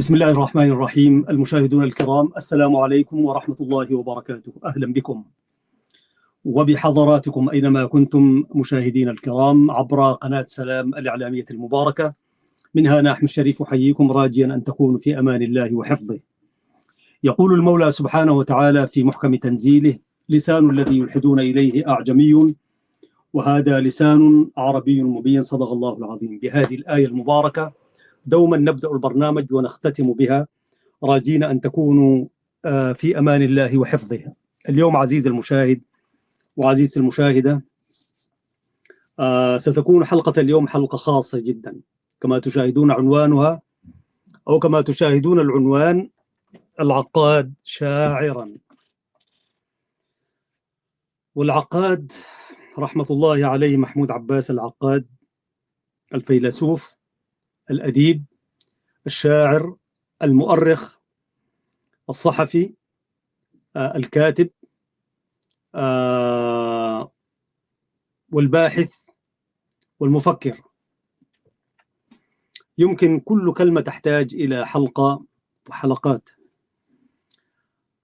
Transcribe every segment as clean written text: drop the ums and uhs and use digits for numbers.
بسم الله الرحمن الرحيم. المشاهدون الكرام، السلام عليكم ورحمة الله وبركاته. أهلا بكم وبحضراتكم أينما كنتم مشاهدين الكرام عبر قناة سلام الإعلامية المباركة. منها نحن الشريف أحييكم راجيا أن تكونوا في أمان الله وحفظه. يقول المولى سبحانه وتعالى في محكم تنزيله: لسان الذي يلحدون إليه أعجمي وهذا لسان عربي مبين. صدق الله العظيم. بهذه الآية المباركة دوما نبدأ البرنامج ونختتم بها، راجين أن تكونوا في أمان الله وحفظه. اليوم عزيز المشاهد وعزيز المشاهدة، ستكون حلقة اليوم حلقة خاصة جدا، كما تشاهدون عنوانها أو كما تشاهدون العنوان: العقاد شاعرا. والعقاد رحمة الله عليه محمود عباس العقاد، الفيلسوف، الأديب، الشاعر، المؤرخ، الصحفي، الكاتب، والباحث والمفكر. يمكن كل كلمة تحتاج إلى حلقة وحلقات.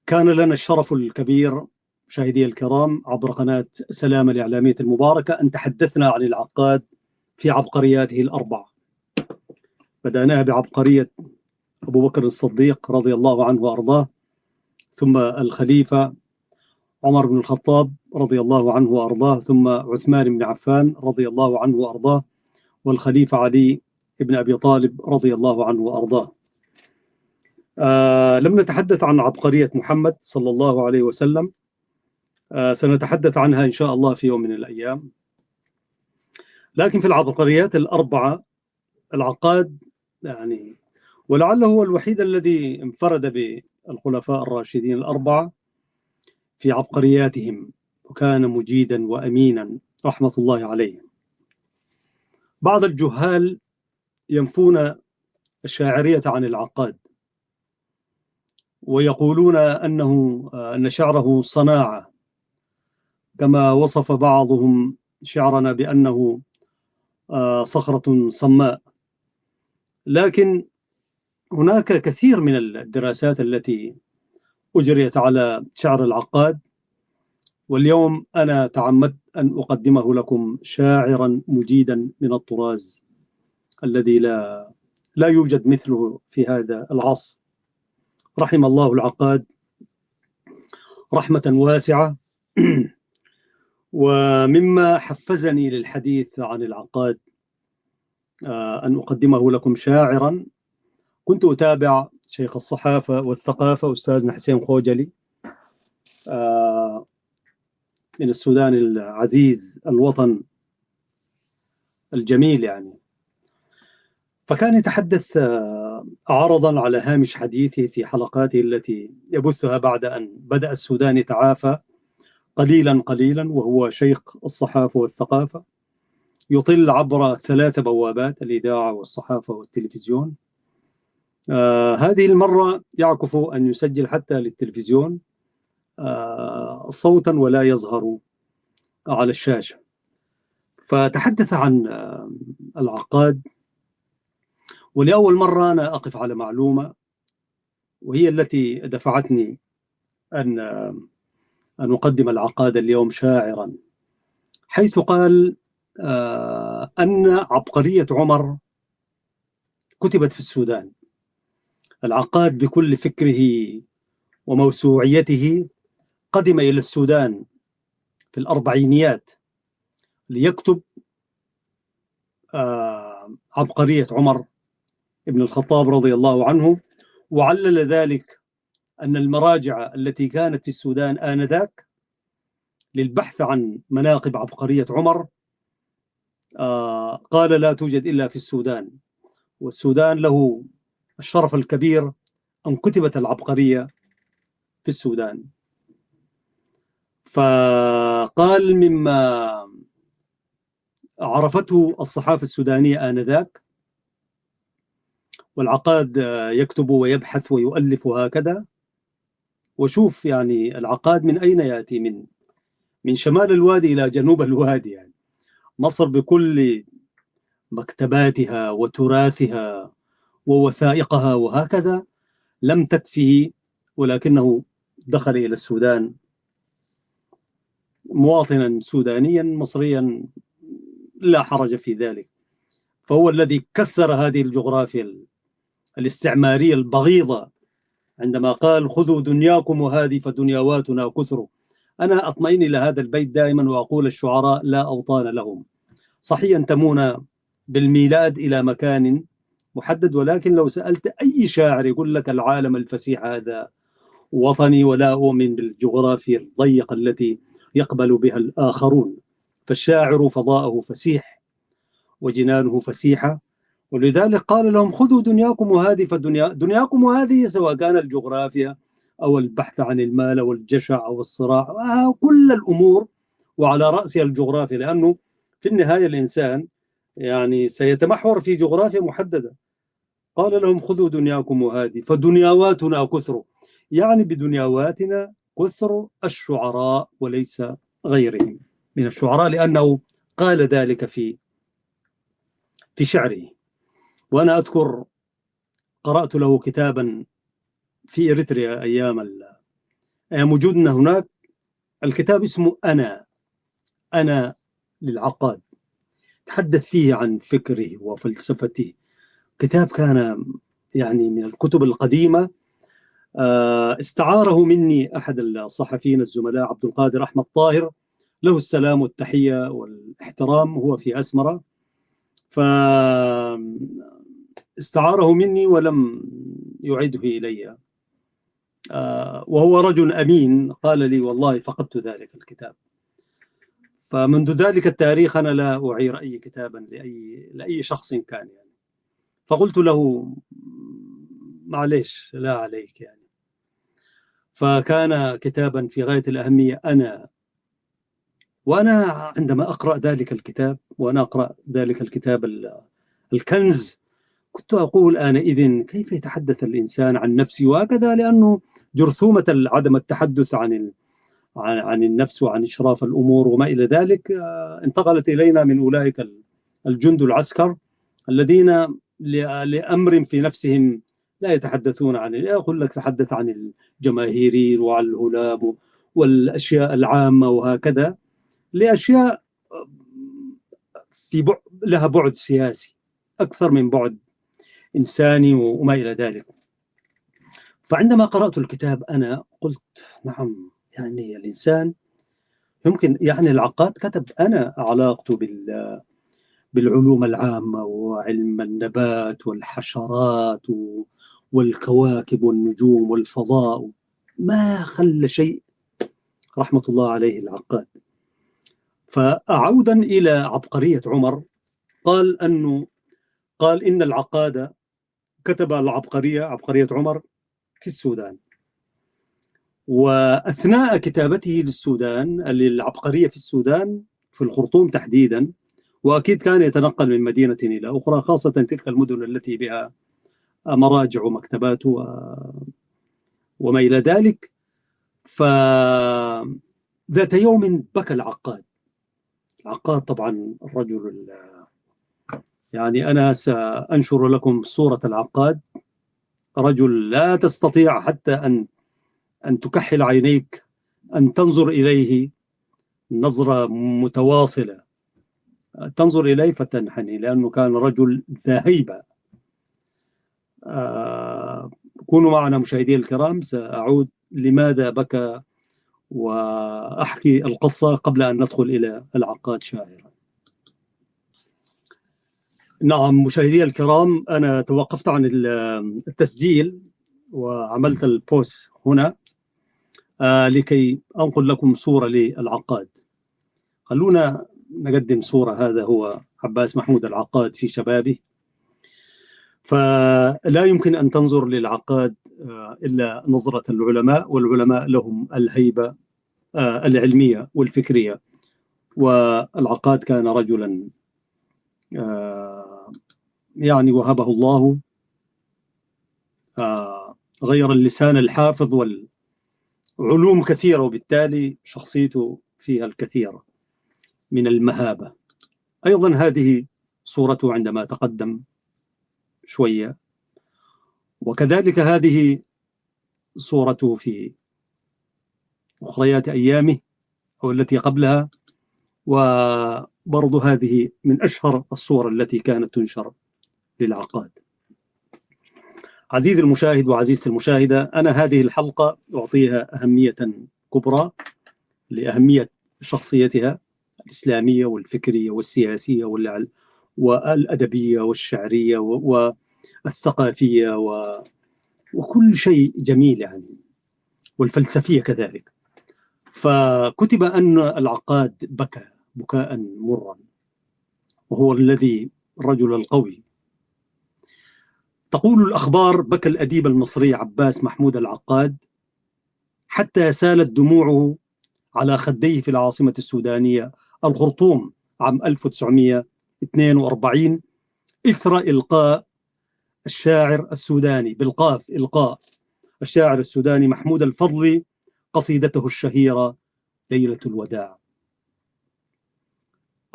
كان لنا الشرف الكبير مشاهدي الكرام عبر قناة سلام الإعلامية المباركة أن تحدثنا عن العقاد في عبقرياته الأربع. بدأناها بعبقرية أبو بكر الصديق رضي الله عنه وأرضاه، ثم الخليفة عمر بن الخطاب رضي الله عنه وأرضاه، ثم عثمان بن عفان رضي الله عنه وأرضاه، والخليفة علي بن أبي طالب رضي الله عنه وأرضاه. لم نتحدث عن عبقرية محمد صلى الله عليه وسلم، سنتحدث عنها إن شاء الله في يوم من الأيام. لكن في العبقريات الأربعة العقاد يعني، ولعله هو الوحيد الذي انفرد بالخلفاء الراشدين الأربعة في عبقرياتهم، وكان مجيدا وأمينا رحمة الله عليه. بعض الجهال ينفون الشاعرية عن العقاد ويقولون أن شعره صناعة، كما وصف بعضهم شعرنا بأنه صخرة صماء. لكن هناك كثير من الدراسات التي أجريت على شعر العقاد، واليوم أنا تعمدت أن أقدمه لكم شاعرا مجيدا من الطراز الذي لا يوجد مثله في هذا العصر. رحم الله العقاد رحمة واسعة. ومما حفزني للحديث عن العقاد أن أقدمه لكم شاعرا. كنت أتابع شيخ الصحافة والثقافة أستاذنا حسين خوجلي من السودان العزيز الوطن الجميل يعني، فكان يتحدث عرضا على هامش حديثه في حلقاته التي يبثها بعد أن بدأ السودان يتعافى قليلا قليلا، وهو شيخ الصحافة والثقافة، يطل عبر 3 بوابات: الإذاعة والصحافة والتلفزيون. هذه المرة يعكف أن يسجل حتى للتلفزيون صوتا ولا يظهر على الشاشة. فتحدث عن العقاد، ولأول مرة أنا أقف على معلومة وهي التي دفعتني أن أقدم العقاد اليوم شاعرا، حيث قال أن عبقرية عمر كتبت في السودان. العقاد بكل فكره وموسوعيته قدم إلى السودان في الأربعينيات ليكتب عبقرية عمر بن الخطاب رضي الله عنه، وعلل ذلك أن المراجع التي كانت في السودان آنذاك للبحث عن مناقب عبقرية عمر قال لا توجد إلا في السودان، والسودان له الشرف الكبير أن كتبت العبقرية في السودان. فقال مما عرفته الصحافة السودانية آنذاك، والعقاد يكتب ويبحث ويؤلف هكذا. وشوف يعني العقاد من أين يأتي، من شمال الوادي إلى جنوب الوادي، يعني مصر بكل مكتباتها وتراثها ووثائقها وهكذا لم تكفه، ولكنه دخل إلى السودان مواطنا سودانيا مصريا لا حرج في ذلك. فهو الذي كسر هذه الجغرافيا الاستعمارية البغيضة عندما قال خذوا دنياكم وهذه فدنيواتنا كثر. أنا أطمئن إلى هذا البيت دائما وأقول الشعراء لا أوطان لهم. صحيح ينتمون بالميلاد إلى مكان محدد، ولكن لو سألت أي شاعر يقول لك العالم الفسيح هذا وطني ولا أؤمن بالجغرافيا الضيقة التي يقبل بها الآخرون. فالشاعر فضاءه فسيح وجنانه فسيحة، ولذلك قال لهم خذوا دنياكم وهذه دنياكم وهذه، سواء كان الجغرافيا أو البحث عن المال أو الجشع أو الصراع، كل الأمور وعلى رأسها الجغرافيا، لأنه في النهاية الإنسان يعني سيتمحور في جغرافيا محددة. قال لهم خذوا دنياكم وهذه فدنيواتنا كثر، يعني بدنيواتنا كثر الشعراء وليس غيرهم من الشعراء، لأنه قال ذلك في شعره. وأنا أذكر قرأت له كتابا في إريتريا أيام وجودنا هناك. الكتاب اسمه أنا للعقاد، تحدث فيه عن فكره وفلسفته. كتاب كان يعني من الكتب القديمة. استعاره مني أحد الصحفيين الزملاء عبد القادر أحمد طاهر، له السلام والتحية والاحترام، هو في أسمرة، فاستعاره مني ولم يعده إلي. وهو رجل أمين، قال لي والله فقدت ذلك الكتاب. فمنذ ذلك التاريخ أنا لا أعير أي كتابا لأي شخص كان يعني. فقلت له معليش لا عليك يعني. فكان كتابا في غاية الأهمية. وأنا عندما أقرأ ذلك الكتاب، وأنا أقرأ ذلك الكتاب الكنز، كنت أقول آنئذ كيف يتحدث الإنسان عن نفسه وهكذا، لأنه جرثومة عدم التحدث عن النفس وعن إشراف الأمور وما إلى ذلك انتقلت إلينا من أولئك الجند العسكر الذين لأمر في نفسهم لا يتحدثون عن، يقول لك تحدث عن الجماهيري وعن الهلام والأشياء العامة وهكذا، لأشياء لها بعد سياسي أكثر من بعد إنساني وما إلى ذلك. فعندما قرأت الكتاب أنا قلت نعم، يعني الإنسان يمكن، يعني العقاد كتب أنا علاقته بالعلوم العامة وعلم النبات والحشرات والكواكب والنجوم والفضاء، ما خلى شيء، رحمة الله عليه العقاد. فعودا إلى عبقرية عمر، قال إن العقاد كتب عبقرية عمر في السودان، وأثناء كتابته للعبقرية في السودان في الخرطوم تحديدا، وأكيد كان يتنقل من مدينة إلى أخرى، خاصة تلك المدن التي بها مراجع ومكتبات وما إلى ذلك. فذات يوم بكى العقاد طبعا الرجل، يعني أنا سأنشر لكم صورة العقاد، رجل لا تستطيع حتى أن تكحل عينيك أن تنظر إليه نظرة متواصلة، تنظر إليه فتنحني، لأنه كان رجل ذا هيبة. كونوا معنا مشاهدي الكرام، سأعود لماذا بكى وأحكي القصة قبل أن ندخل إلى العقاد شاعرا. نعم مشاهدي الكرام، أنا توقفت عن التسجيل وعملت البوست هنا لكي أنقل لكم صورة للعقاد. خلونا نقدم صورة. هذا هو عباس محمود العقاد في شبابه. فلا يمكن أن تنظر للعقاد إلا نظرة العلماء، والعلماء لهم الهيبة العلمية والفكرية. والعقاد كان رجلا يعني وهبه الله غير اللسان الحافظ والعلوم كثيرة، وبالتالي شخصيته فيها الكثير من المهابة. أيضا هذه صورته عندما تقدم شوية، وكذلك هذه صورته في أخريات أيامه أو التي قبلها، وبرضو هذه من أشهر الصور التي كانت تنشر للعقاد. عزيزي المشاهد وعزيزتي المشاهدة، أنا هذه الحلقة أعطيها أهمية كبرى لأهمية شخصيتها الإسلامية والفكرية والسياسية والأدبية والشعرية والثقافية وكل شيء جميل يعني، والفلسفية كذلك. فكتب أن العقاد بكى بكاء مرا، وهو الرجل القوي. تقول الأخبار: بكى الأديب المصري عباس محمود العقاد حتى سالت دموعه على خديه في العاصمة السودانية الخرطوم عام 1942 إثر إلقاء الشاعر السوداني بالقاف إلقاء الشاعر السوداني محمود الفضلي قصيدته الشهيرة ليلة الوداع.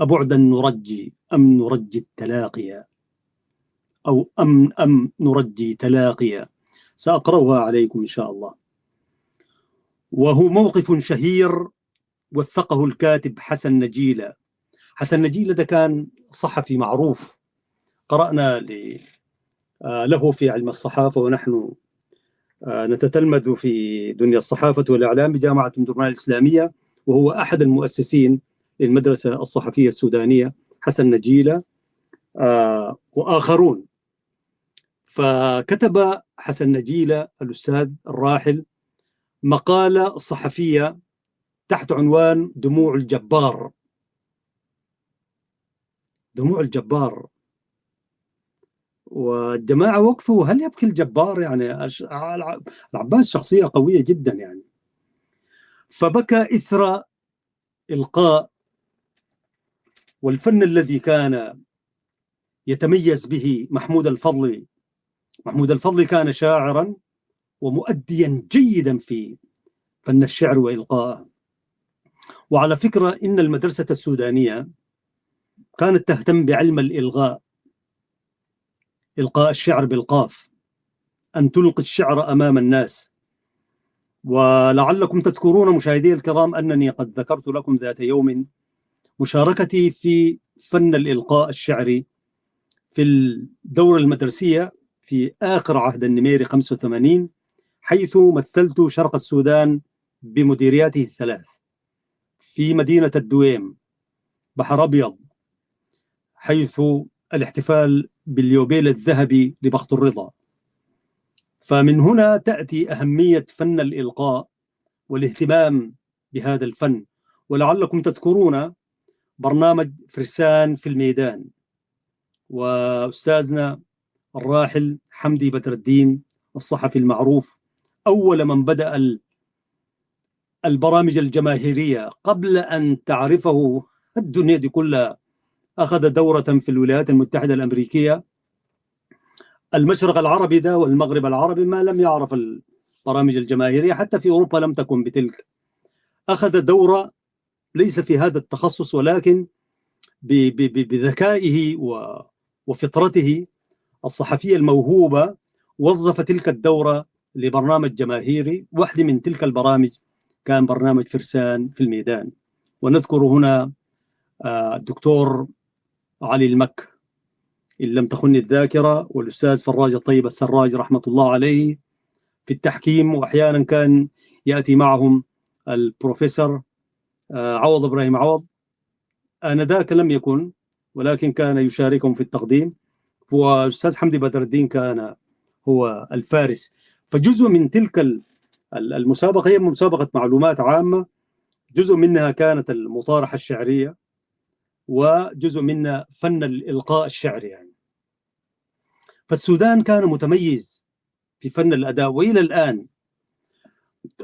أبعدا نرجي أم نرجي التلاقيا، أو أم نرجي تلاقيا، سأقرأها عليكم إن شاء الله. وهو موقف شهير وثقه الكاتب حسن نجيلة. حسن نجيلة ده كان صحفي معروف، قرأنا له في علم الصحافة، ونحن نتتلمذ في دنيا الصحافة والإعلام بجامعة درمان الإسلامية، وهو أحد المؤسسين للمدرسة الصحفية السودانية، حسن نجيلة وآخرون. فكتب حسن نجيلة الأستاذ الراحل مقالة صحفية تحت عنوان دموع الجبار. دموع الجبار، والجماعة وقفوا: هل يبكي الجبار؟ يعني العباس شخصية قوية جدا يعني. فبكى إثر إلقاء والفن الذي كان يتميز به محمود الفضلي. محمود الفضلي كان شاعرا ومؤديا جيدا في فن الشعر وإلقاءه. وعلى فكرة إن المدرسة السودانية كانت تهتم بعلم الإلغاء، إلقاء الشعر بالقاف، أن تلقي الشعر أمام الناس. ولعلكم تذكرون مشاهدي الكرام أنني قد ذكرت لكم ذات يوم مشاركتي في فن الإلقاء الشعري في الدورة المدرسية في آخر عهد النميري 85، حيث مثلت شرق السودان بمديرياته الثلاث في مدينة الدويم، بحر أبيض، حيث الاحتفال باليوبيل الذهبي لبخت الرضا. فمن هنا تأتي أهمية فن الإلقاء والاهتمام بهذا الفن. ولعلكم تذكرون برنامج فرسان في الميدان، وأستاذنا الراحل حمدي بدر الدين الصحفي المعروف أول من بدأ البرامج الجماهيرية قبل أن تعرفه الدنيا دي كلها. أخذ دورة في الولايات المتحدة الأمريكية. المشرق العربي ده والمغرب العربي ما لم يعرف البرامج الجماهيرية، حتى في أوروبا لم تكن بتلك. أخذ دورة ليس في هذا التخصص، ولكن بذكائه وفطرته الصحفية الموهوبة وظف تلك الدورة لبرنامج جماهيري. واحدة من تلك البرامج كان برنامج فرسان في الميدان. ونذكر هنا الدكتور علي المك إن لم تخن الذاكرة، والأستاذ فراج الطيب السراج رحمة الله عليه في التحكيم، وأحيانا كان يأتي معهم البروفيسور عوض إبراهيم عوض. آنذاك لم يكن، ولكن كان يشاركهم في التقديم. والأستاذ حمدي بدر الدين كان هو الفارس. فجزء من تلك المسابقة هي مسابقة معلومات عامة، جزء منها كانت المطارحة الشعرية، وجزء منها فن الإلقاء الشعري يعني. فالسودان كان متميز في فن الأداء، وإلى الآن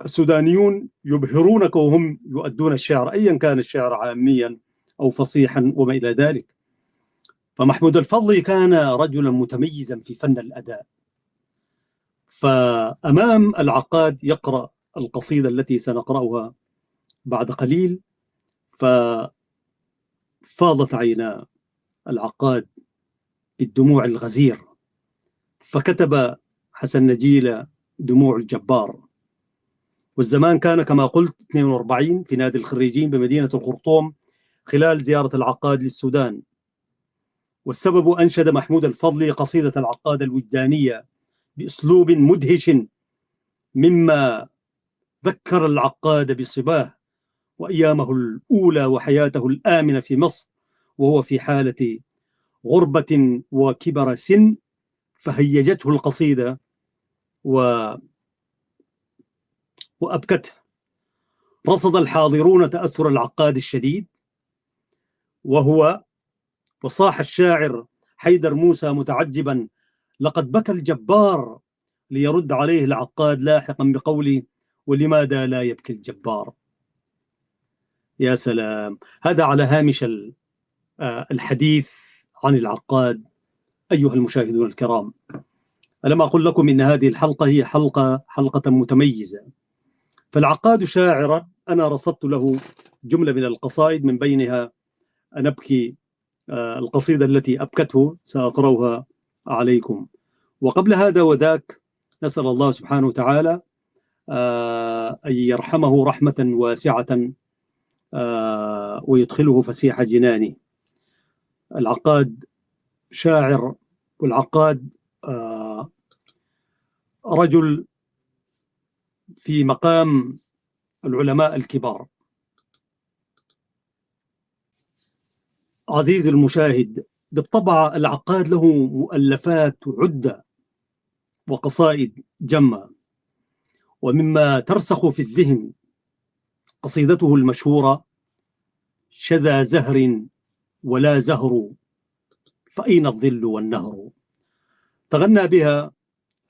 السودانيون يبهرونك وهم يؤدون الشعر، أيا كان الشعر عاميا أو فصيحا وما إلى ذلك. فمحمود الفضلي كان رجلا متميزا في فن الأداء. فأمام العقاد يقرأ القصيدة التي سنقرأها بعد قليل، ففاضت عينا العقاد بالدموع الغزير. فكتب حسن نجيلة دموع الجبار. والزمان كان كما قلت 42 في نادي الخريجين بمدينة الخرطوم خلال زيارة العقاد للسودان. والسبب أنشد محمود الفضلي قصيدة العقاد الوجدانية بأسلوب مدهش مما ذكر العقاد بصباه وأيامه الأولى وحياته الآمنة في مصر وهو في حالة غربة وكبر سن، فهيجته القصيدة وأبكته. رصد الحاضرون تأثر العقاد الشديد وصاح الشاعر حيدر موسى متعجبا: لقد بكى الجبار، ليرد عليه العقاد لاحقا بقوله: ولماذا لا يبكي الجبار؟ يا سلام. هذا على هامش الحديث عن العقاد. أيها المشاهدون الكرام، ألم أقل لكم إن هذه الحلقة هي حلقة متميزة؟ فالعقاد شاعرا أنا رصدت له جملة من القصائد، من بينها أنا أبكي، القصيدة التي أبكته سأقرأها عليكم. وقبل هذا وذاك نسأل الله سبحانه وتعالى أن يرحمه رحمة واسعة ويدخله فسيح جنانه. العقاد شاعر، والعقاد رجل في مقام العلماء الكبار. عزيزي المشاهد، بالطبع العقاد له مؤلفات عدة وقصائد جمة، ومما ترسخ في الذهن قصيدته المشهورة: شذا زهر ولا زهر فأين الظل والنهر. تغنى بها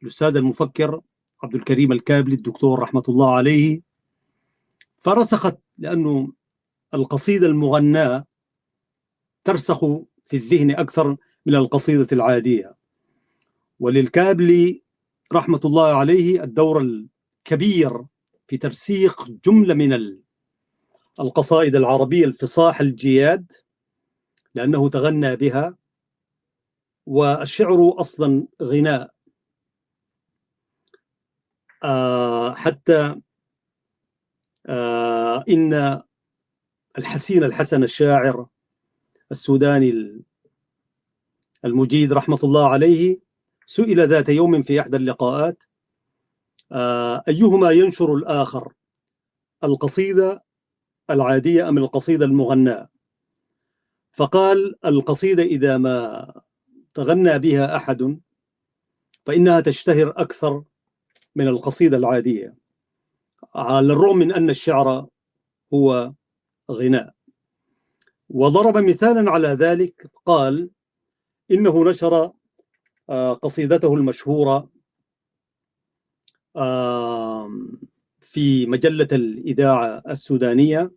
الأستاذ المفكر عبد الكريم الكابلي الدكتور رحمة الله عليه، فرسخت لأنه القصيدة المغناة ترسخ في الذهن أكثر من القصيدة العادية. وللكابلي رحمة الله عليه الدور الكبير في ترسيخ جملة من القصائد العربية الفصاح الجياد، لأنه تغنى بها. والشعر أصلا غناء، حتى إن الحسين الحسن الشاعر السوداني المجيد رحمة الله عليه سئل ذات يوم في إحدى اللقاءات: أيهما ينشر الآخر، القصيدة العادية أم القصيدة المغناة؟ فقال: القصيدة إذا ما تغنى بها أحد فإنها تشتهر أكثر من القصيدة العادية، على الرغم من أن الشعر هو غناء. وضرب مثالا على ذلك، قال إنه نشر قصيدته المشهورة في مجلة الإذاعة السودانية،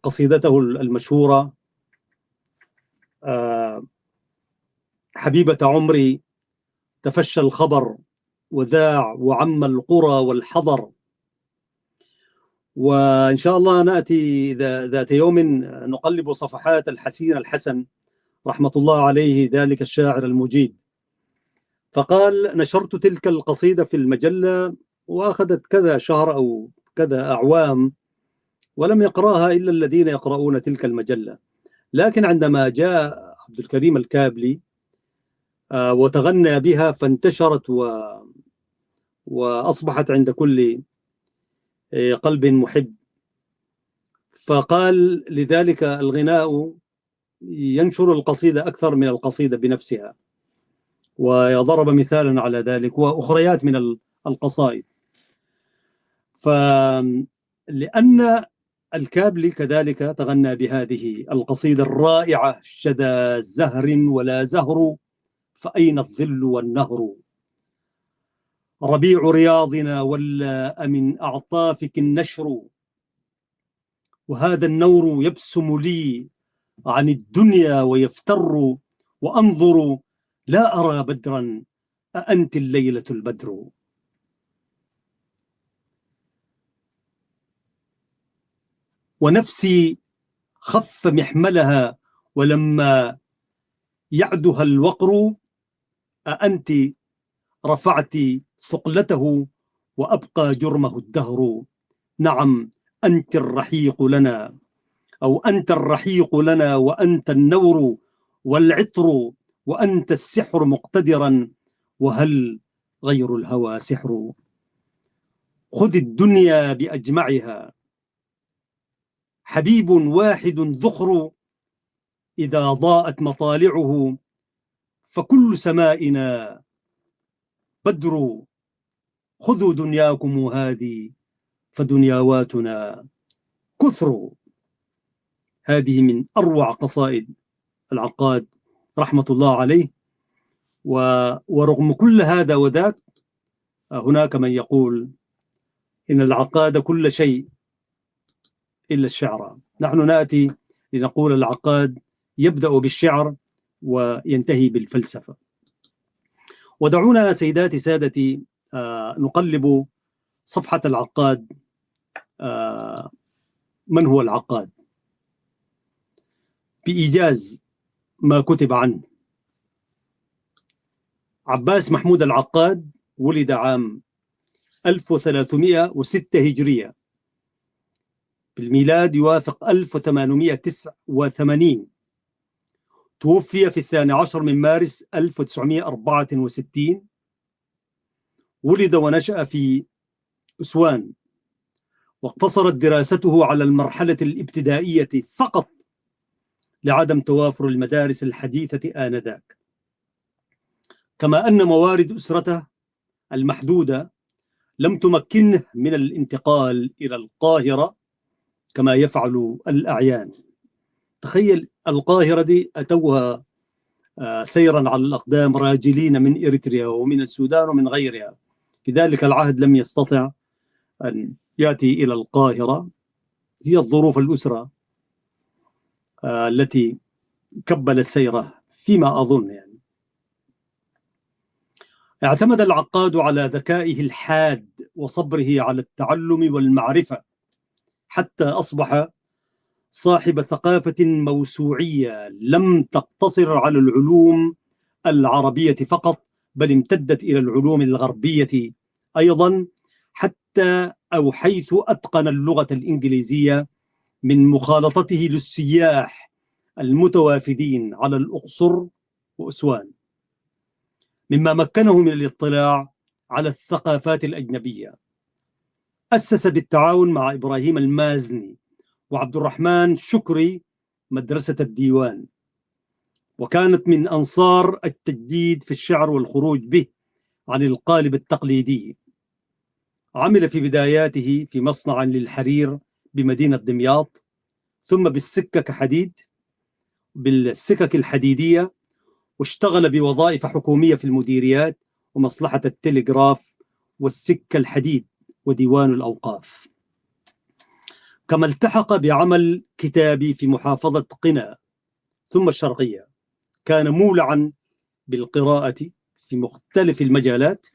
قصيدته المشهورة حبيبة عمري تفشى الخبر وذاع وعم القرى والحضر. وإن شاء الله نأتي ذات يوم نقلب صفحات الحسين الحسن رحمة الله عليه، ذلك الشاعر المجيد. فقال: نشرت تلك القصيدة في المجلة وأخذت كذا شهر أو كذا أعوام ولم يقرأها إلا الذين يقرؤون تلك المجلة. لكن عندما جاء عبد الكريم الكابلي وتغنى بها فانتشرت وأصبحت عند كل قلب محب. فقال: لذلك الغناء ينشر القصيدة أكثر من القصيدة بنفسها. وضرب مثالا على ذلك وأخريات من القصائد. فلأن الكابلي كذلك تغنى بهذه القصيدة الرائعة: شذا زهر ولا زهر فأين الظل والنهر، ربيع رياضنا ولا من أعطافك النشر، وهذا النور يبسم لي عن الدنيا ويفتر، وأنظر لا أرى بدرا أأنت الليلة البدر. ونفسي خف محملها ولما يعدها الوقر، أأنت رفعت ثقلته وأبقى جرمه الدهر. نعم أنت الرحيق لنا، أو أنت الرحيق لنا، وأنت النور والعطر، وأنت السحر مقتدرا، وهل غير الهوى سحر؟ خذ الدنيا بأجمعها، حبيب واحد ذخر، إذا ضاءت مطالعه فكل سمائنا بدر. خذوا دنياكم هذه فدنياواتنا كثر. هذه من أروع قصائد العقاد رحمة الله عليه. ورغم كل هذا وذاك، هناك من يقول إن العقاد كل شيء إلا الشعر. نحن نأتي لنقول العقاد يبدأ بالشعر وينتهي بالفلسفة. ودعونا سيداتي سادتي نقلب صفحة العقاد. من هو العقاد؟ بإيجاز ما كتب عنه: عباس محمود العقاد ولد عام 1306 هجرية، بالميلاد يوافق 1889. توفي في 12 من مارس 1964. ولد ونشأ في أسوان، واقتصرت دراسته على المرحلة الابتدائية فقط لعدم توافر المدارس الحديثة آنذاك، كما أن موارد أسرته المحدودة لم تمكنه من الانتقال إلى القاهرة كما يفعل الأعيان. تخيل القاهرة دي أتوها سيرا على الأقدام، راجلين من إريتريا ومن السودان ومن غيرها. في ذلك العهد لم يستطع أن يأتي إلى القاهرة. هي الظروف الأسرة التي كبل السيرة فيما أظن يعني. اعتمد العقاد على ذكائه الحاد وصبره على التعلم والمعرفة، حتى أصبح صاحب ثقافة موسوعية لم تقتصر على العلوم العربية فقط، بل امتدت إلى العلوم الغربية أيضا، حتى أو حيث أتقن اللغة الإنجليزية من مخالطته للسياح المتوافدين على الأقصر وأسوان، مما مكنه من الاطلاع على الثقافات الأجنبية. أسس بالتعاون مع إبراهيم المازني وعبد الرحمن شكري مدرسة الديوان، وكانت من أنصار التجديد في الشعر والخروج به عن القالب التقليدي. عمل في بداياته في مصنع للحرير بمدينة دمياط، ثم بالسكك الحديدية، واشتغل بوظائف حكومية في المديريات ومصلحة التلغراف والسكة الحديد وديوان الأوقاف. كما التحق بعمل كتابي في محافظة قنا ثم الشرقية. كان مولعا بالقراءة في مختلف المجالات،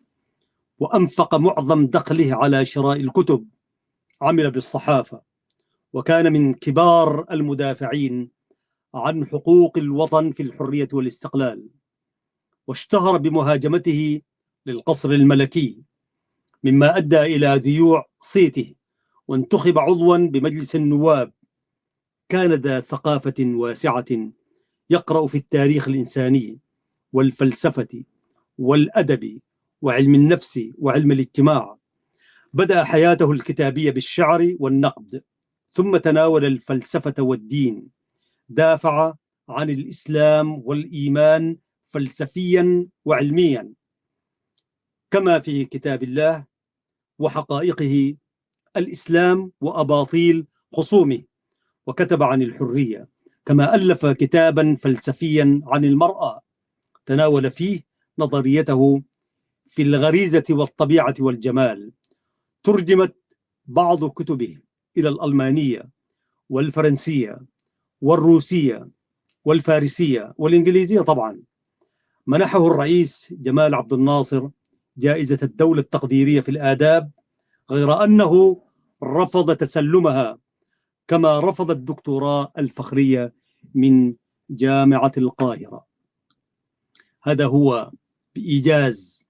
وأنفق معظم دخله على شراء الكتب. عمل بالصحافة، وكان من كبار المدافعين عن حقوق الوطن في الحرية والاستقلال، واشتهر بمهاجمته للقصر الملكي، مما أدى إلى ذيوع صيته، وانتخب عضوا بمجلس النواب. كان ذا ثقافة واسعة، يقرأ في التاريخ الإنساني والفلسفة والأدب وعلم النفس وعلم الاجتماع. بدأ حياته الكتابية بالشعر والنقد، ثم تناول الفلسفة والدين. دافع عن الإسلام والإيمان فلسفيا وعلميا، كما في كتاب الله وحقائقه الإسلام وأباطيل خصومه. وكتب عن الحرية، كما ألف كتابا فلسفيا عن المرأة تناول فيه نظريته في الغريزة والطبيعة والجمال. ترجمت بعض كتبه إلى الألمانية والفرنسية والروسية والفارسية والإنجليزية طبعا. منحه الرئيس جمال عبد الناصر جائزة الدولة التقديرية في الآداب، غير أنه رفض تسلمها، كما رفض الدكتوراه الفخرية من جامعة القاهرة. هذا هو بإيجاز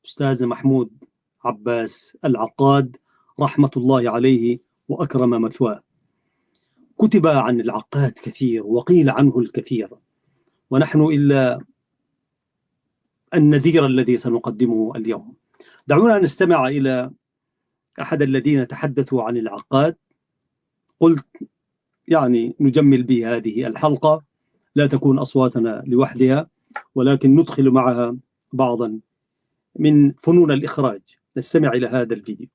أستاذ محمود عباس العقاد رحمة الله عليه وأكرم مثواه. كتب عن العقاد كثير وقيل عنه الكثير، ونحن إلا النذير الذي سنقدمه اليوم. دعونا نستمع إلى أحد الذين تحدثوا عن العقاد. قلت يعني نجمل به هذه الحلقة، لا تكون أصواتنا لوحدها، ولكن ندخل معها بعضا من فنون الإخراج. نستمع إلى هذا الفيديو.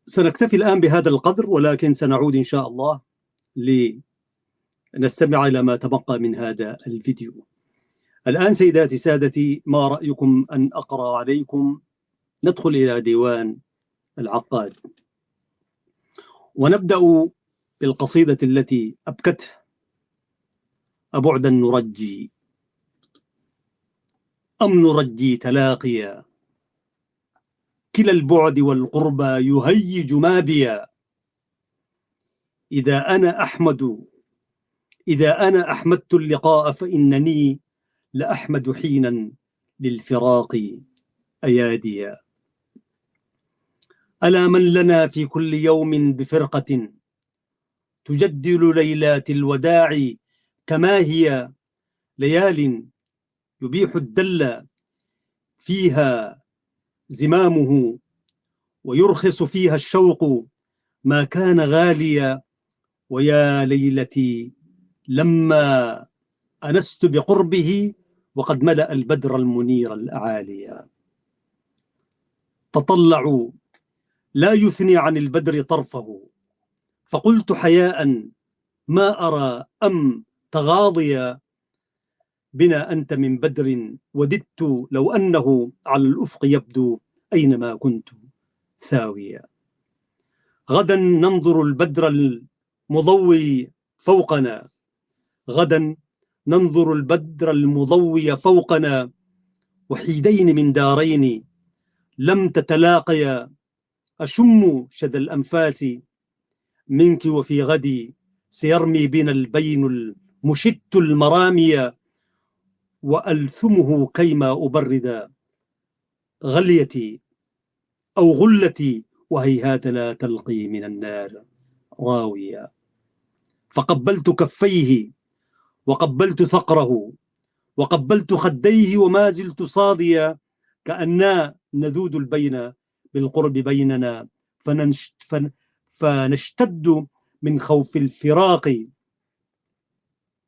سنكتفي الآن بهذا القدر، ولكن سنعود إن شاء الله لنستمع إلى ما تبقى من هذا الفيديو. الآن سيداتي سادتي، ما رأيكم أن أقرأ عليكم؟ ندخل إلى ديوان العقاد ونبدأ بالقصيدة التي أبكته: أبعدا نرجي أم نرجي تلاقيا، كلا البعد والقربى يهيج ما بيا، إذا أنا أحمدت اللقاء فإنني لأحمد حينا للفراق أياديا. ألا من لنا في كل يوم بفرقة تجدل ليلات الوداع، كما هي ليال يبيح الدل فيها زمامه، ويرخص فيها الشوق ما كان غاليا، ويا ليلتي لما أنست بقربه وقد ملأ البدر المنير الأعاليا. تطلعوا لا يثني عن البدر طرفه، فقلت حياء ما أرى أم تغاضيا، بنا أنت من بدر وددت لو أنه على الأفق يبدو أينما كنت ثاويا. غدا ننظر البدر المضوي فوقنا، غدا ننظر البدر المضوي فوقنا، وحيدين من دارين لم تتلاقيا، أشم شذا الأنفاس منك وفي غدي سيرمي بنا البين المشت المرامي، وألثمه كيما أبرد غليتي أو غلتي، وهيهات لا تلقي من النار راويا. فقبلت كفيه وقبلت ثقره وقبلت خديه، وما زلت صاضيا، كأننا نذود البين بالقرب بيننا، فنشتد من خوف الفراق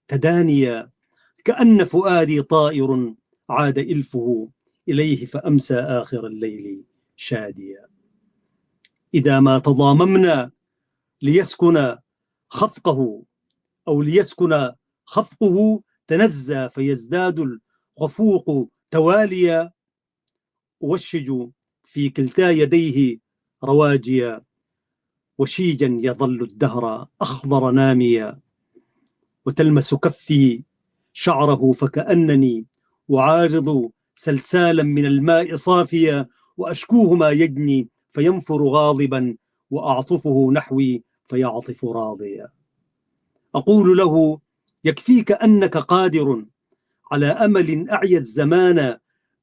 تدانيا، كأن فؤادي طائر عاد إلفه إليه فأمسى آخر الليل شاديا. إذا ما تضاممنا ليسكن خفقه أو ليسكن خفقه تنزى فيزداد الخفوق تواليا، أوشج في كلتا يديه رواجيا، وشيجا يظل الدهر أخضر ناميا، وتلمس كفي شعره فكأنني أعارض سلسالا من الماء صافيا، وأشكوه ما يجني فينفر غاضبا، وأعطفه نحوي فيعطف راضيا. أقول له يكفيك أنك قادر على أمل أعيا الزمان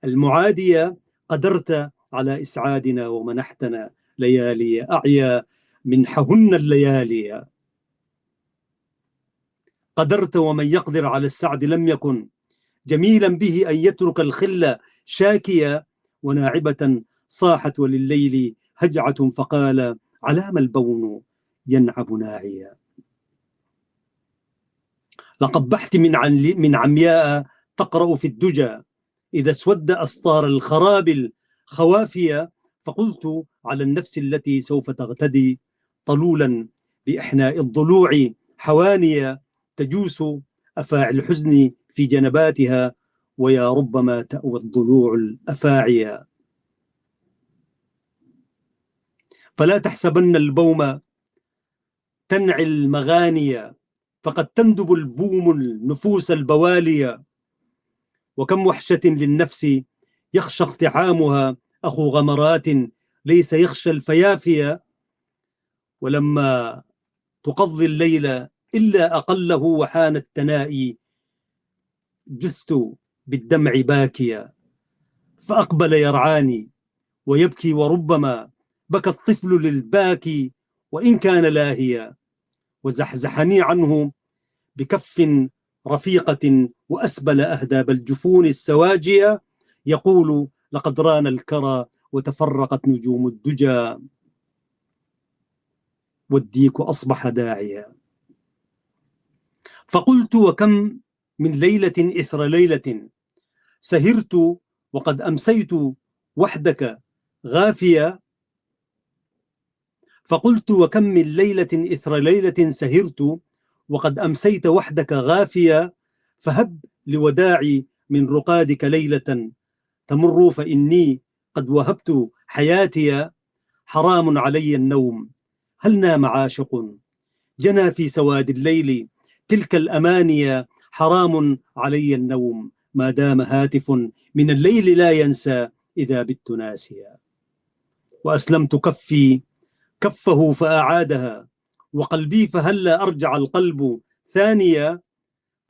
المعادية، قدرت على إسعادنا ومنحتنا ليالي أعيا منحهن الليالي. قدرت ومن يقدر على السعد لم يكن جميلا به أن يترك الخل شاكيا، وناعبة صاحت ولليل هجعة فقال علام البون ينعب ناعيا. لقبحت من عمياء تقرأ في الدجى إذا اسود أسطار الخراب الخوافية، فقلت على النفس التي سوف تغتدي طلولا بإحناء الضلوع حوانيا، تجوس أفاعي الحزن في جنباتها، ويا ربما تأوى الضلوع الأفاعيا. فلا تحسبن البوم تنعي المغاني، فقد تندب البوم النفوس البوالية، وكم وحشة للنفس يخشى اقتحامها أخو غمرات ليس يخشى الفيافية، ولما تقضي الليل إلا أقله وحان التنائي جثت بالدمع باكيا، فأقبل يرعاني ويبكي، وربما بكى الطفل للباكي وإن كان لاهيا، وزحزحني عنه بكف رفيقة وأسبل أهداب الجفون السواجية، يقول لقد ران الكرى وتفرقت نجوم الدجى، والديك أصبح داعيا. فقلت وكم من ليلة إثر ليلة سهرت وقد أمسيت وحدك غافيا. فقلت وكم من ليلة إثر ليلة سهرت وقد أمسيت وحدك غافيا، فهب لوداعي من رقادك ليلة تمر فإني قد وهبت حياتي. حرام علي النوم هل نام عاشق جنى في سواد الليل تلك الأماني، حرام علي النوم ما دام هاتف من الليل لا ينسى إذا بت ناسيا. وأسلمت كفي كفه فأعادها، وقلبي فهلا أرجع القلب ثانية،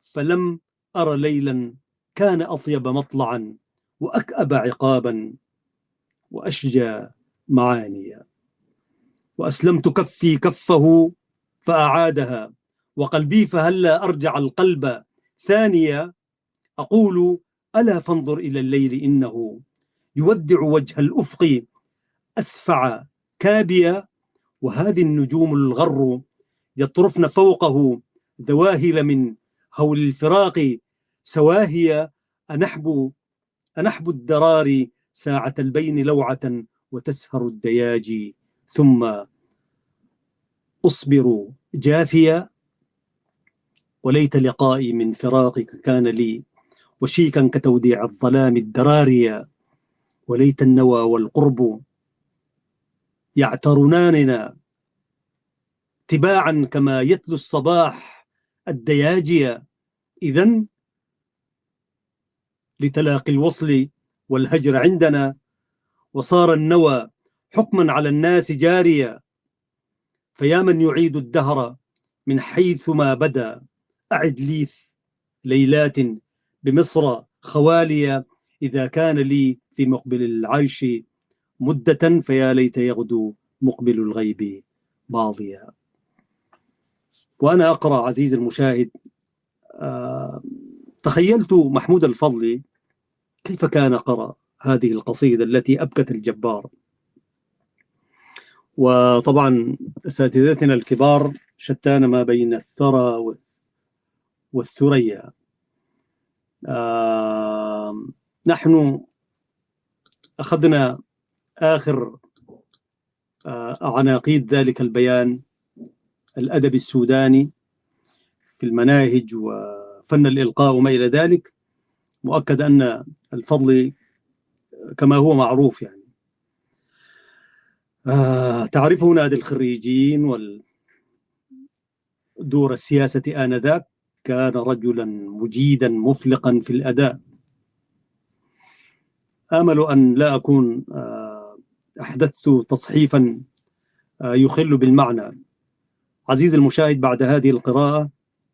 فلم أر ليلا كان أطيب مطلعا وأكأب عقابا وأشجى معانيا. وأسلمت كفي كفه فأعادها، وقلبي فهلا أرجع القلب ثانية، أقول ألا فانظر إلى الليل إنه يودع وجه الأفق أسفع كابيا، وهذه النجوم الغر يطرفن فوقه ذواهل من هول الفراق سواهيا، أنحب الدرار ساعة البين لوعة وتسهر الدياجي، ثم أصبر جافيا. وليت لقائي من فراقك كان لي وشيكا كتوديع الظلام الدراريا، وليت النوى والقرب يعترناننا تباعا كما يتلو الصباح الدياجيا، إذن لتلاقي الوصل والهجر عندنا، وصار النوى حكما على الناس جاريا، فيا من يعيد الدهر من حيث ما بدا أعد لي ليلات بمصر خواليا، إذا كان لي في مقبل العيش مدة فيا ليت يغدو مقبل الغيب باضيا. وأنا أقرأ عزيزي المشاهد تخيلت محمود الفضلي كيف كان قرأ هذه القصيدة التي أبكت الجبار، وطبعا أساتذتنا الكبار شتان ما بين الثرى والثريا. نحن أخذنا آخر عناقيد ذلك البيان الأدبي السوداني في المناهج وفن الإلقاء وما إلى ذلك. مؤكد أن الفضل كما هو معروف يعني تعرفه نادي الخريجين ودور السياسة آنذاك. كان رجلا مجيدا مفلقا في الأداء. آمل أن لا أكون أحدثت تصحيفا يخل بالمعنى. عزيز المشاهد، بعد هذه القراءة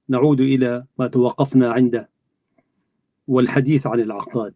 نعود إلى ما توقفنا عنده والحديث عن العقاد.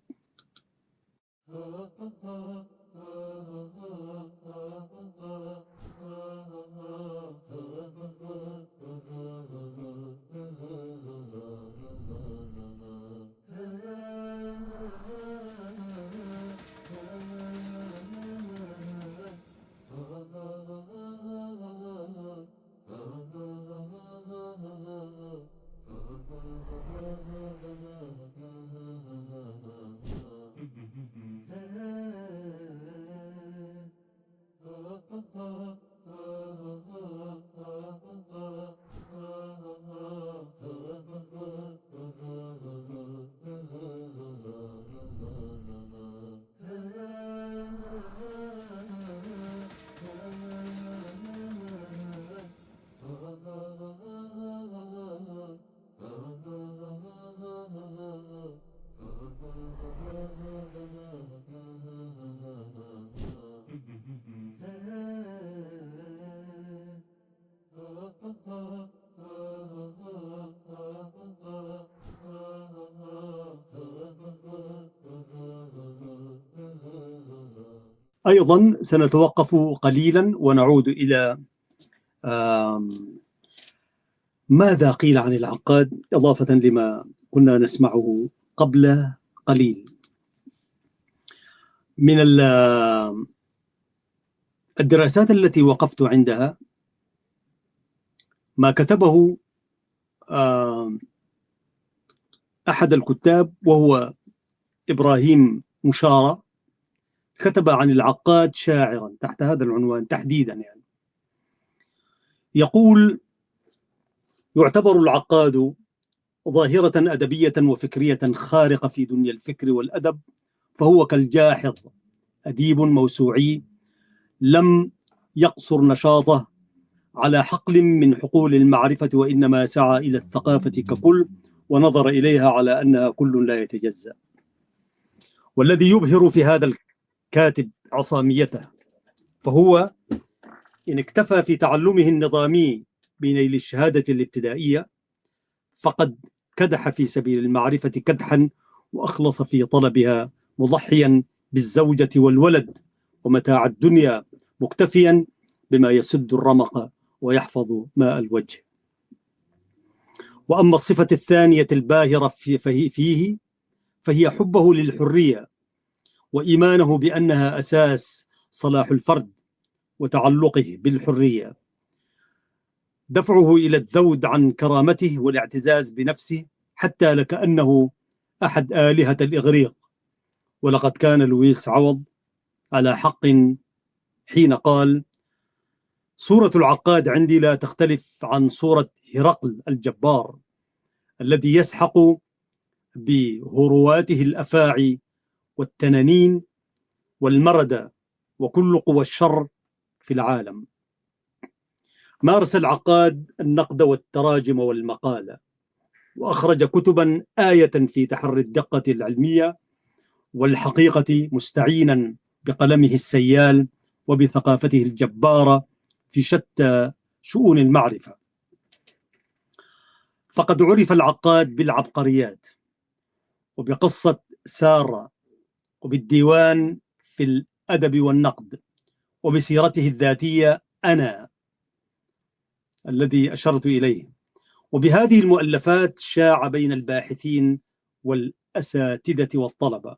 أيضا سنتوقف قليلا ونعود إلى ماذا قيل عن العقاد إضافة لما كنا نسمعه قبل قليل. من الدراسات التي وقفت عندها ما كتبه أحد الكتاب وهو إبراهيم مشارة. كتب عن العقاد شاعرا تحت هذا العنوان تحديدا يعني. يقول: يعتبر العقاد ظاهرة أدبية وفكرية خارقة في دنيا الفكر والأدب، فهو كالجاحظ أديب موسوعي لم يقصر نشاطه على حقل من حقول المعرفة، وإنما سعى إلى الثقافة ككل ونظر إليها على أنها كل لا يتجزأ. والذي يبهر في هذا الكاتب عصاميته، فهو إن اكتفى في تعلمه النظامي بنيل الشهادة الابتدائية فقد كدح في سبيل المعرفة كدحا، وأخلص في طلبها مضحيا بالزوجة والولد ومتاع الدنيا، مكتفيا بما يسد الرمق ويحفظ ماء الوجه. وأما الصفة الثانية الباهرة فيه فهي حبه للحرية وإيمانه بأنها أساس صلاح الفرد وتعلقه بالحرية، دفعه إلى الذود عن كرامته والاعتزاز بنفسه حتى لكأنه أحد آلهة الإغريق. ولقد كان لويس عوض على حق حين قال: صورة العقاد عندي لا تختلف عن صورة هرقل الجبار الذي يسحق بهرواته الأفاعي والتنانين والمردة وكل قوى الشر في العالم. مارس العقاد النقد والتراجم والمقالة، وأخرج كتبا آية في تحري الدقة العلمية والحقيقة، مستعينا بقلمه السيال وبثقافته الجبارة في شتى شؤون المعرفة. فقد عرف العقاد بالعبقريات وبقصة سارة وبالديوان في الأدب والنقد وبسيرته الذاتية أنا الذي أشرت إليه. وبهذه المؤلفات شاع بين الباحثين والأساتذة والطلبة.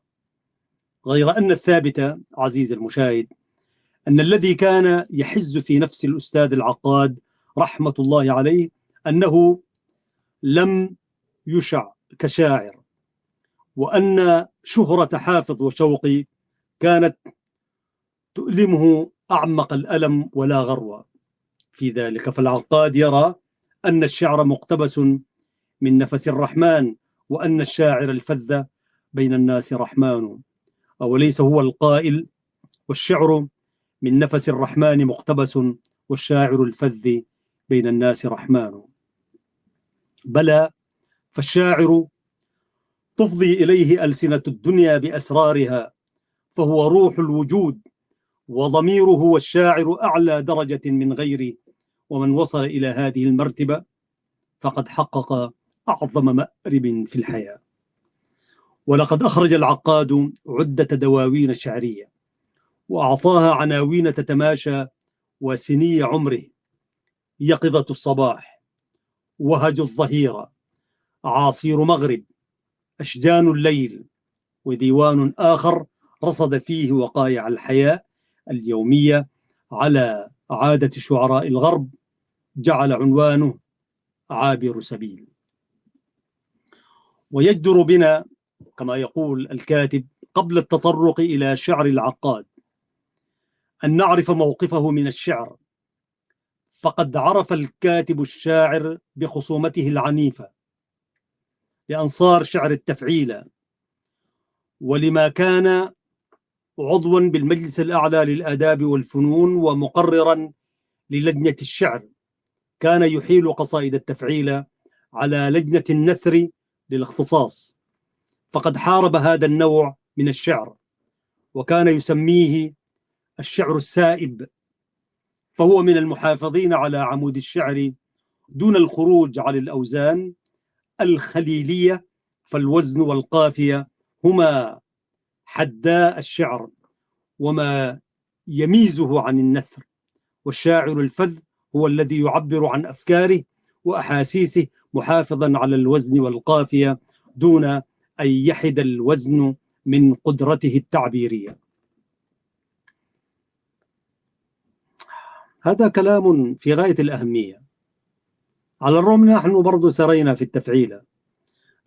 غير أن الثابت عزيز المشاهد أن الذي كان يحز في نفس الأستاذ العقاد رحمة الله عليه أنه لم يشع كشاعر، وأن شهرة حافظ وشوقي كانت تؤلمه أعمق الألم ولا غرو في ذلك. فالعقاد يرى أن الشعر مقتبس من نفس الرحمن، وأن الشاعر الفذ بين الناس رحمن، أوليس هو القائل والشعر من نفس الرحمن مقتبس والشاعر الفذ بين الناس رحمن؟ بلى، فالشاعر تفضي إليه ألسنة الدنيا بأسرارها، فهو روح الوجود وضميره، والشاعر أعلى درجة من غيره، ومن وصل إلى هذه المرتبة فقد حقق أعظم مأرب في الحياة. ولقد أخرج العقاد عدة دواوين شعرية وأعطاها عناوين تتماشى وسني عمره: يقظة الصباح، وهج الظهيرة، عاصير مغرب، أشجان الليل، وديوان آخر رصد فيه وقائع الحياة اليومية على عادة شعراء الغرب، جعل عنوانه عابر سبيل. ويجدر بنا كما يقول الكاتب قبل التطرق إلى شعر العقاد أن نعرف موقفه من الشعر، فقد عرف الكاتب الشاعر بخصومته العنيفة لأنصار شعر التفعيلة، ولما كان عضوا بالمجلس الأعلى للآداب والفنون ومقررا للجنة الشعر، كان يحيل قصائد التفعيلة على لجنة النثر للاختصاص، فقد حارب هذا النوع من الشعر وكان يسميه الشعر السائب، فهو من المحافظين على عمود الشعر دون الخروج على الأوزان الخليلية، فالوزن والقافية هما حدا الشعر وما يميزه عن النثر، والشاعر الفذ هو الذي يعبر عن أفكاره وأحاسيسه محافظا على الوزن والقافية دون أن يحد الوزن من قدرته التعبيرية. هذا كلام في غاية الأهمية، على الرغم نحن برضو سرينا في التفعيلة،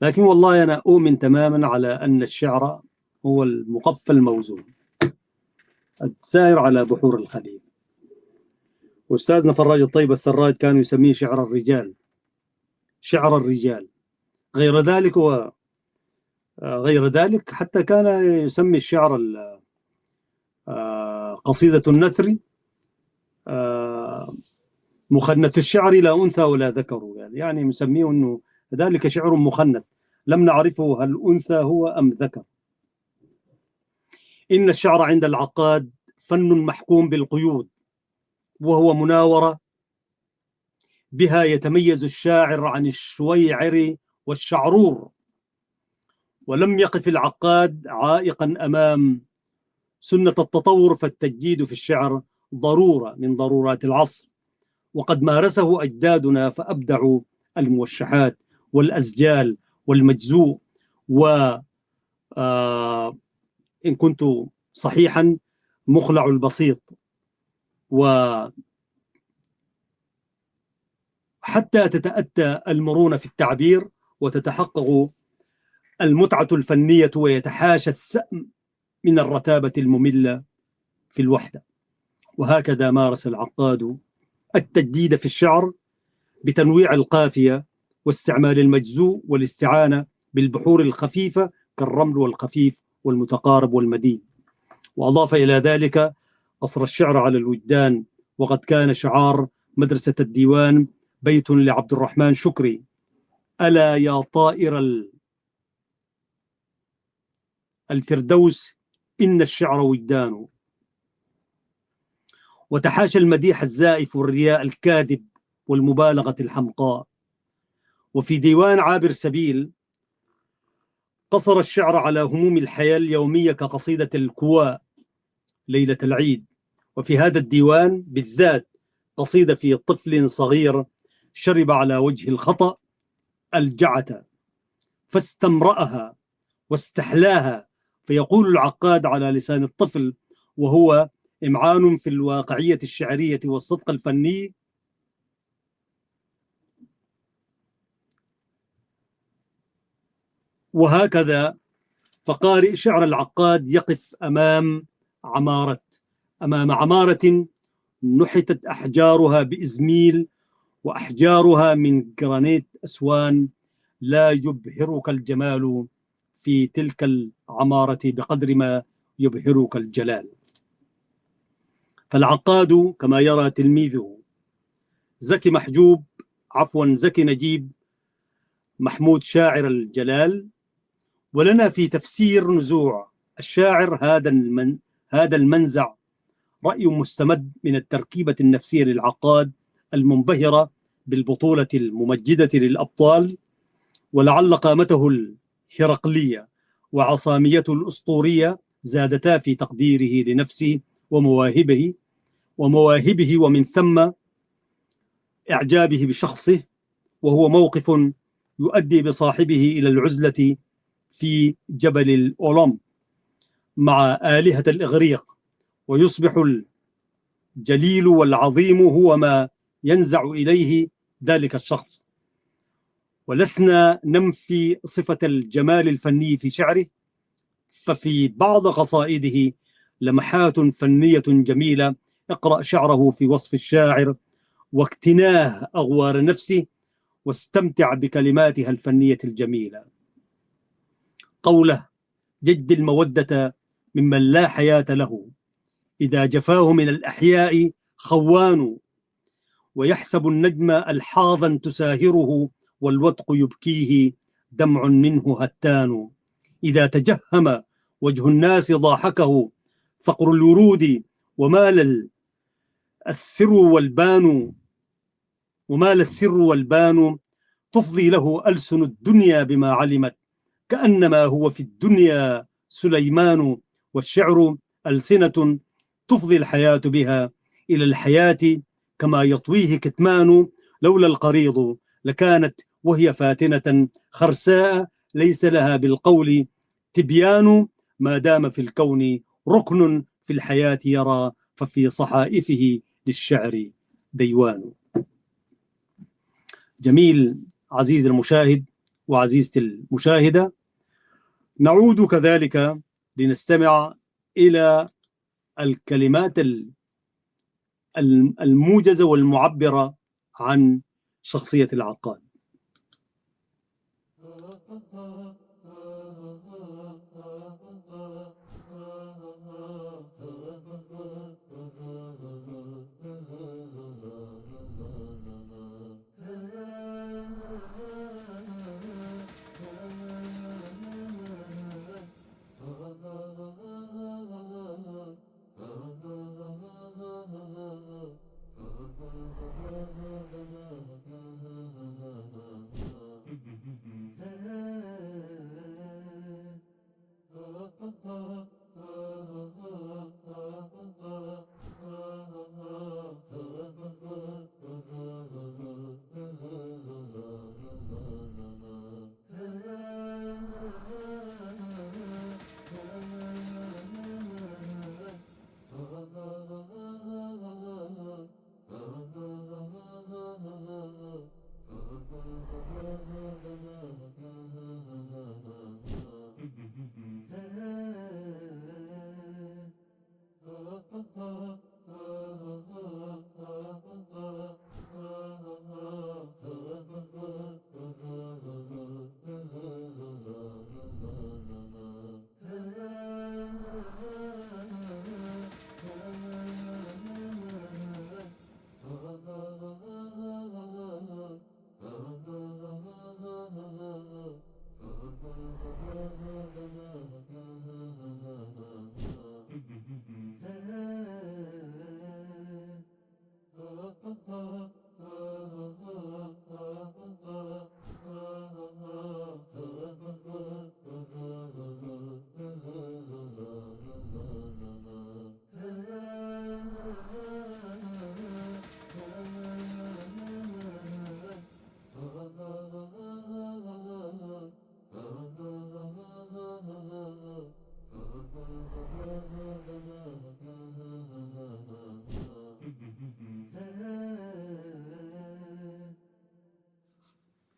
لكن والله أنا أؤمن تماما على أن الشعر هو المقفى الموزون السائر على بحور الخليل. أستاذنا فراج الطيب السراج كان يسميه شعر الرجال، شعر الرجال. غير ذلك حتى كان يسمي الشعر قصيدة النثر مخنث الشعر لا أنثى ولا ذكر، يعني مسميه أنه ذلك شعر مخنث لم نعرفه هل أنثى هو أم ذكر. إن الشعر عند العقاد فن محكوم بالقيود، وهو مناورة بها يتميز الشاعر عن الشويعر والشعرور، ولم يقف العقاد عائقا أمام سنة التطور، فالتجديد في الشعر ضرورة من ضرورات العصر، وقد مارسه أجدادنا فأبدعوا الموشحات والأزجال والمجزوء، وإن كنت صحيحا مخلع البسيط، وحتى تتأتى المرونة في التعبير وتتحقق المتعة الفنية ويتحاشى السأم من الرتابة المملة في الوحدة. وهكذا مارس العقاد التجديد في الشعر بتنويع القافية واستعمال المجزوء والاستعانة بالبحور الخفيفة كالرمل والخفيف والمتقارب والمديد، وأضاف إلى ذلك قصر الشعر على الوجدان. وقد كان شعار مدرسة الديوان بيت لعبد الرحمن شكري: ألا يا طائر الفردوس إن الشعر وجدان. وتحاشى المديح الزائف والرياء الكاذب والمبالغة الحمقاء. وفي ديوان عابر سبيل قصر الشعر على هموم الحياة اليومية كقصيدة الكواء ليلة العيد. وفي هذا الديوان بالذات قصيدة في طفل صغير شرب على وجه الخطأ الجعة فاستمرأها واستحلاها، فيقول العقاد على لسان الطفل وهو إمعان في الواقعية الشعرية والصدق الفني. وهكذا فقارئ شعر العقاد يقف أمام عمارة نحتت أحجارها بإزميل وأحجارها من جرانيت أسوان. لا يبهرك الجمال في تلك العمارة بقدر ما يبهرك الجلال. فالعقاد كما يرى تلميذه زكي نجيب محمود شاعر الجلال. ولنا في تفسير نزوع الشاعر هذا المنزع رأي مستمد من التركيبة النفسية للعقاد المنبهرة بالبطولة الممجدة للأبطال، ولعل قامته الهرقلية وعصاميته الأسطورية زادتا في تقديره لنفسه ومواهبه ومن ثم إعجابه بشخصه، وهو موقف يؤدي بصاحبه إلى العزلة في جبل الأولمب مع آلهة الإغريق، ويصبح الجليل والعظيم هو ما ينزع إليه ذلك الشخص. ولسنا ننفي صفة الجمال الفني في شعره، ففي بعض قصائده لمحات فنية جميلة. اقرأ شعره في وصف الشاعر واكتناه أغوار نفسه، واستمتع بكلماتها الفنية الجميلة. قوله: جد المودة ممن لا حياة له، إذا جفاه من الأحياء خوان، ويحسب النجم الحاظا تساهره، والوطق يبكيه دمع منه هتان. إذا تجهم وجه الناس ضاحكه فقر الورود، ومال السر والبان، تفضي له ألسن الدنيا بما علمت، كأنما هو في الدنيا سليمان. والشعر ألسنة تفضي الحياة بها إلى الحياة، كما يطويه كتمان. لولا القريض لكانت وهي فاتنة خرساء، ليس لها بالقول تبيان. ما دام في الكون ركن في الحياة يرى، ففي صحائفه للشعر ديوان. جميل عزيز المشاهد وعزيزتي المشاهدة. نعود كذلك لنستمع إلى الكلمات الموجزة والمعبرة عن شخصية العقاد.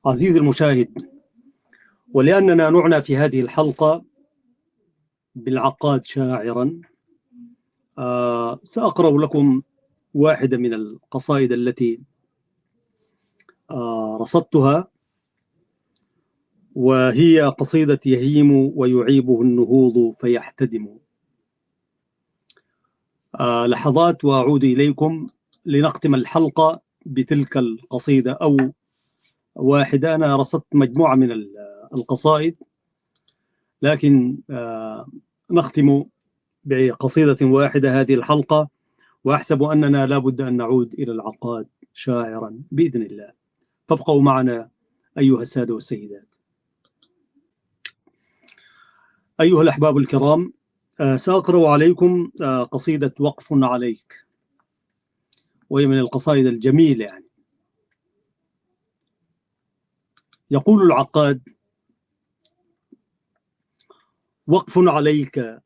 عزيزي المشاهد، ولأننا نعنى في هذه الحلقة بالعقاد شاعرا، سأقرأ لكم واحدة من القصائد التي رصدتها، وهي قصيدة يهيم ويعيبه النهوض فيحتدم. لحظات وأعود إليكم لنختم الحلقة بتلك القصيدة أو واحدة. أنا رصدت مجموعة من القصائد، لكن نختم بقصيدة واحدة هذه الحلقة، وأحسب أننا لا بد أن نعود إلى العقاد شاعرا بإذن الله. فابقوا معنا أيها السادة والسيدات. أيها الأحباب الكرام، سأقرأ عليكم قصيدة وقف عليك، وهي من القصائد الجميلة يعني. يقول العقاد: وقف عليك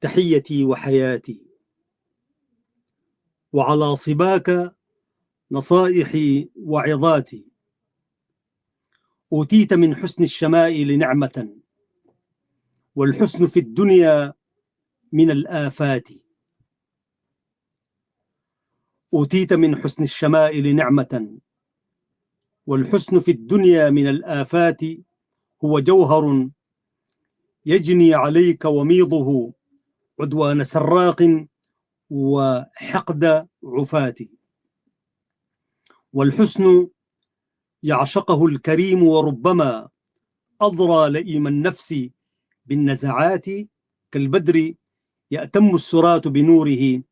تحيتي وحياتي، وعلى صباك نصائحي وعظاتي. أوتيت من حسن الشمائل نعمة، والحسن في الدنيا من الآفات. أوتيت من حسن الشمائل نعمة، والحسن في الدنيا من الآفات. هو جوهر يجني عليك وميضه عدوان سراق وحقد عفاة. والحسن يعشقه الكريم، وربما أضرى لئيم النفس بالنزعات. كالبدر يأتم السرات بنوره،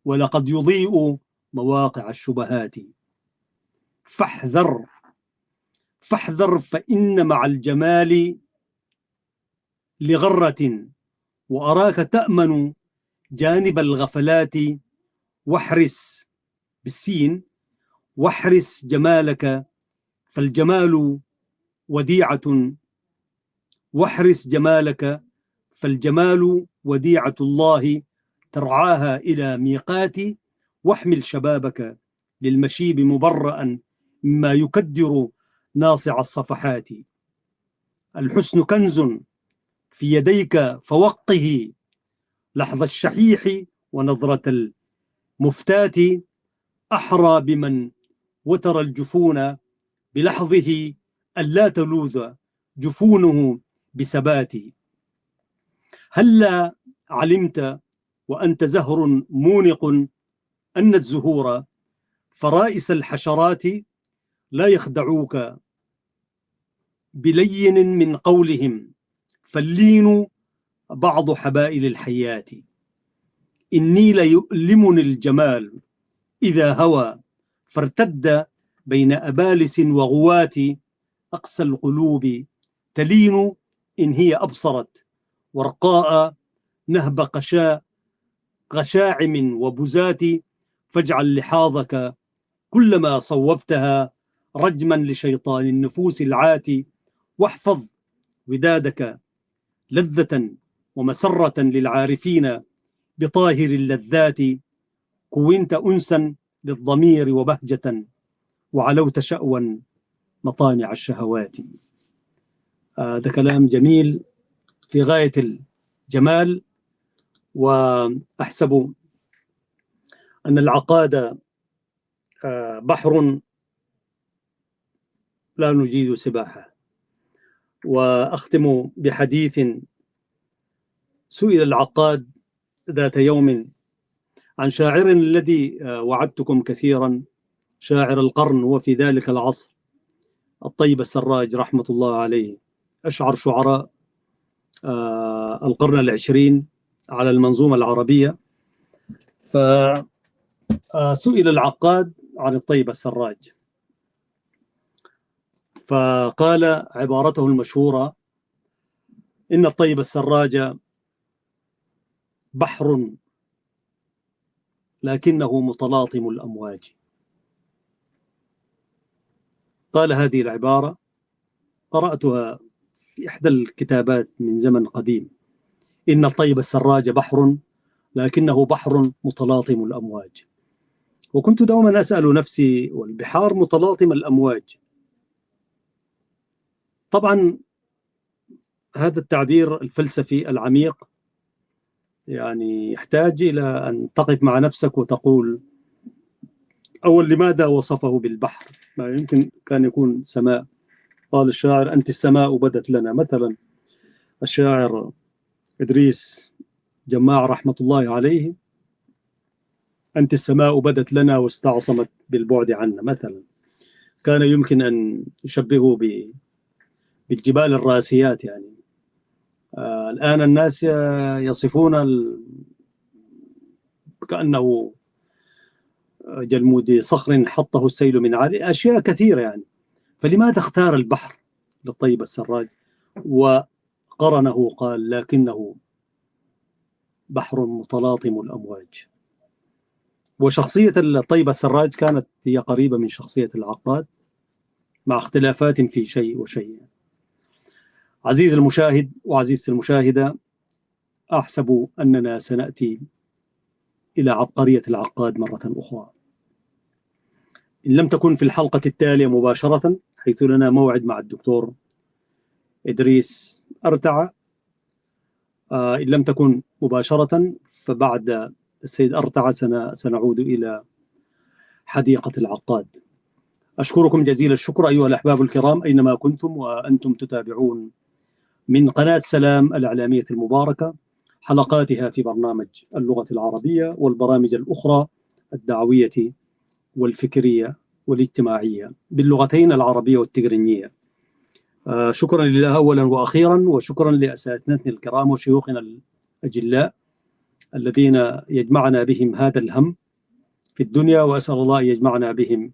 ولقد يضيء مواقع الشبهات. فاحذر فاحذر، فإن مع الجمال لغرة، وأراك تأمن جانب الغفلات. واحرس بالسين، واحرس جمالك فالجمال وديعة. واحرس جمالك فالجمال وديعة الله، ترعاها إلى ميقات. واحمل شبابك للمشيب مبرأ مما يكدر ناصع الصفحات. الحسن كنز في يديك فوقه لحظ الشحيح ونظرة المفتاة. أحرى بمن وتر الجفون بلحظه، ألا تلوذ جفونه بسبات. هلا علمت وأنت زهر مونق أن الزهور فرائس الحشرات، لا يخدعوك بلين من قولهم، فاللين بعض حبائل الحياة. إني ليؤلمني الجمال إذا هوى، فارتد بين أبالس وغوات. أقسى القلوب تلين إن هي أبصرت، ورقاء نهب غشاعم وبزات. فاجعل لحاظك كلما صوبتها رجما لشيطان النفوس العاتي. واحفظ ودادك لذة ومسرة للعارفين بطاهر اللذات. كونت أنسا للضمير وبهجة، وعلوت شأوا مطامع الشهوات. ده كلام جميل في غاية الجمال، وأحسب أن العقاد بحر لا نجيد سباحة. وأختم بحديث سئل العقاد ذات يوم عن شاعر الذي وعدتكم كثيرا، شاعر القرن وفي ذلك العصر، الطيب السراج رحمة الله عليه، أشعر شعراء القرن العشرين على المنظومة العربية. فسئل العقاد عن الطيب السراج، فقال عبارته المشهورة: إن الطيب السراج بحر لكنه متلاطم الأمواج. قال هذه العبارة، قرأتها في إحدى الكتابات من زمن قديم: إن الطيب السراج بحر لكنه بحر متلاطم الأمواج. وكنت دوما أسأل نفسي، والبحار متلاطم الأمواج، طبعا هذا التعبير الفلسفي العميق يعني يحتاج إلى أن تقف مع نفسك وتقول أول لماذا وصفه بالبحر؟ ما يمكن كان يكون سماء. قال الشاعر: أنت السماء بدت لنا. مثلا الشاعر إدريس جماع رحمة الله عليه: أنت السماء بدت لنا واستعصمت بالبعد عنا. مثلا كان يمكن أن يشبهه بالجبال الراسيات. يعني الآن الناس يصفون كأنه جلمود صخر حطه السيل من عالي، أشياء كثيرة يعني. فلماذا اختار البحر للطيب السراج وقرنه؟ قال: لكنه بحر متلاطم الأمواج. وشخصية الطيب السراج كانت هي قريبة من شخصية العقاد مع اختلافات في شيء وشيء. عزيزي المشاهد وعزيزتي المشاهدة، أحسب أننا سنأتي إلى عبقرية العقاد مرة أخرى، إن لم تكن في الحلقة التالية مباشرة، حيث لنا موعد مع الدكتور إدريس أرتعة. إن لم تكن مباشرة فبعد السيد أرتعة سنعود إلى حديقة العقاد. أشكركم جزيل الشكر أيها الأحباب الكرام أينما كنتم وأنتم تتابعون من قناة سلام الإعلامية المباركة حلقاتها في برنامج اللغة العربية والبرامج الأخرى الدعوية والفكرية والاجتماعية باللغتين العربية والتجرينية. شكرا لله أولا وأخيرا، وشكرا لأساتذتنا الكرام وشيوخنا الأجلاء الذين يجمعنا بهم هذا الهم في الدنيا، وأسأل الله أن يجمعنا بهم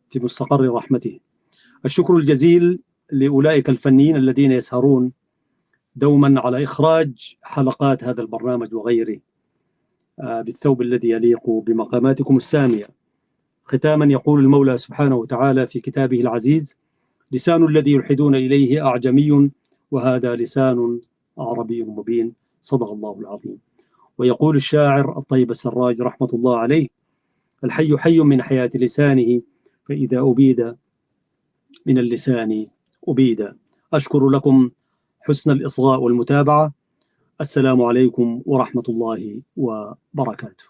في مستقر رحمته. الشكر الجزيل لأولئك الفنيين الذين يسهرون دوما على إخراج حلقات هذا البرنامج وغيره بالثوب الذي يليق بمقاماتكم السامية. ختاما يقول المولى سبحانه وتعالى في كتابه العزيز: لسان الذي يلحدون إليه أعجمي وهذا لسان عربي مبين. صدق الله العظيم. ويقول الشاعر الطيب السراج رحمة الله عليه: الحي حي من حياة لسانه، فإذا أبيد من اللسان أبيد. أشكر لكم حسن الإصغاء والمتابعة. السلام عليكم ورحمة الله وبركاته.